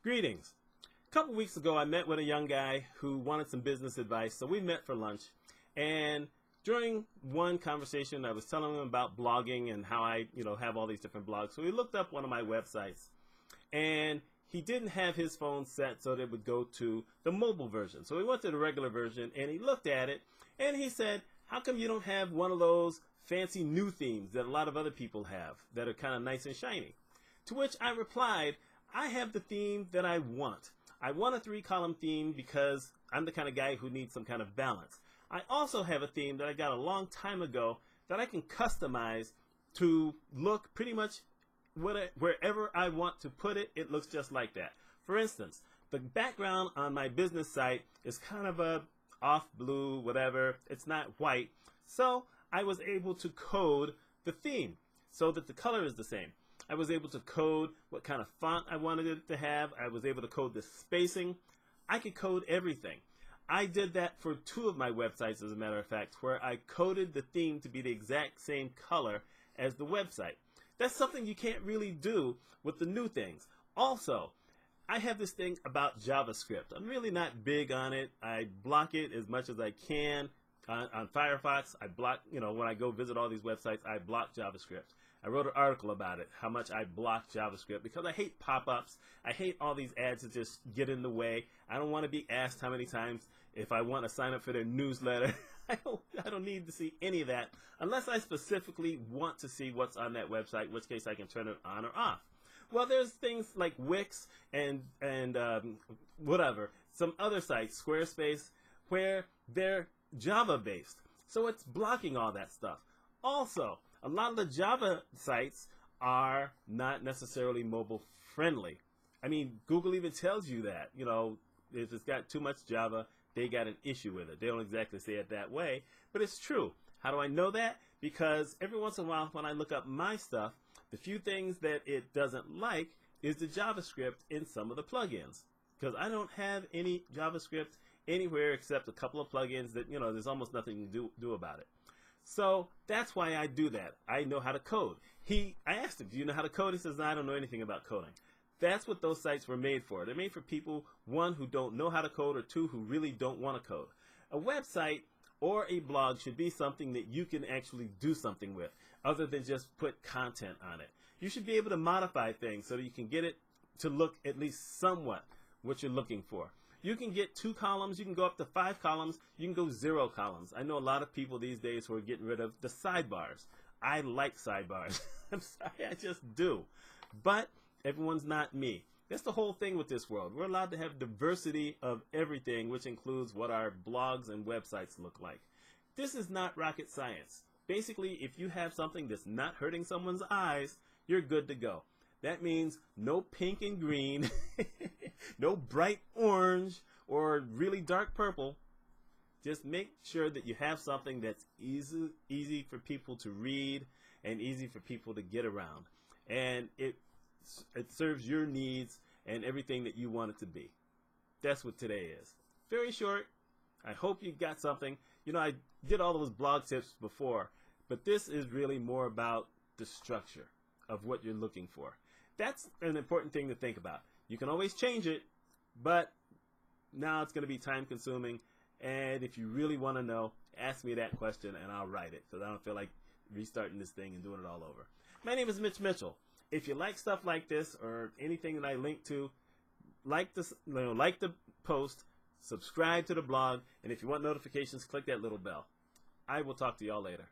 Greetings. A couple weeks ago, I met with a young guy who wanted some business advice, so we met for lunch. And during one conversation, I was telling him about blogging and how I, have all these different blogs. So he looked up one of my websites, and he didn't have his phone set so that it would go to the mobile version. So he went to the regular version, and he looked at it, and he said, "How come you don't have one of those fancy new themes that a lot of other people have that are kind of nice and shiny?" To which I replied, I have the theme that I want. I want a 3-column theme because I'm the kind of guy who needs some kind of balance. I also have a theme that I got a long time ago that I can customize to look pretty much wherever I want to put it, it looks just like that. For instance, the background on my business site is kind of a off blue, whatever. It's not white. So I was able to code the theme so that the color is the same. I was able to code what kind of font I wanted it to have. I was able to code the spacing. I could code everything. I did that for 2 of my websites, as a matter of fact, where I coded the theme to be the exact same color as the website. That's something you can't really do with the new things. Also, I have this thing about JavaScript. I'm really not big on it. I block it as much as I can. On Firefox, I block, when I go visit all these websites, I block JavaScript. I wrote an article about it, how much I block JavaScript, because I hate pop-ups. I hate all these ads that just get in the way. I don't want to be asked how many times if I want to sign up for their newsletter. I don't need to see any of that unless I specifically want to see what's on that website, in which case I can turn it on or off. Well, there's things like Wix and whatever, some other sites, Squarespace, where they're Java-based. So it's blocking all that stuff. Also, a lot of the Java sites are not necessarily mobile friendly. I mean, Google even tells you that, if it's got too much Java, they got an issue with it. They don't exactly say it that way, but it's true. How do I know that? Because every once in a while when I look up my stuff, the few things that it doesn't like is the JavaScript in some of the plugins. Because I don't have any JavaScript anywhere except a couple of plugins that, there's almost nothing to do about it. So that's why I do that. I know how to code. I asked him, do you know how to code? He says, no, I don't know anything about coding. That's what those sites were made for. They're made for people, 1, who don't know how to code, or 2, who really don't want to code. A website or a blog should be something that you can actually do something with, other than just put content on it. You should be able to modify things so that you can get it to look at least somewhat what you're looking for. You can get 2 columns, you can go up to 5 columns, you can go 0 columns. I know a lot of people these days who are getting rid of the sidebars. I like sidebars. I'm sorry, I just do. But everyone's not me. That's the whole thing with this world. We're allowed to have diversity of everything, which includes what our blogs and websites look like. This is not rocket science. Basically, if you have something that's not hurting someone's eyes, you're good to go. That means no pink and green, no bright orange or really dark purple. Just make sure that you have something that's easy for people to read and easy for people to get around. And it serves your needs and everything that you want it to be. That's what today is. Very short. I hope you got something. I did all those blog tips before, but this is really more about the structure of what you're looking for. That's an important thing to think about. You can always change it, but now it's going to be time consuming. And if you really want to know, ask me that question and I'll write it, because I don't feel like restarting this thing and doing it all over. My name is Mitch Mitchell. If you like stuff like this or anything that I link to, like the post, subscribe to the blog, and if you want notifications, click that little bell. I will talk to y'all later.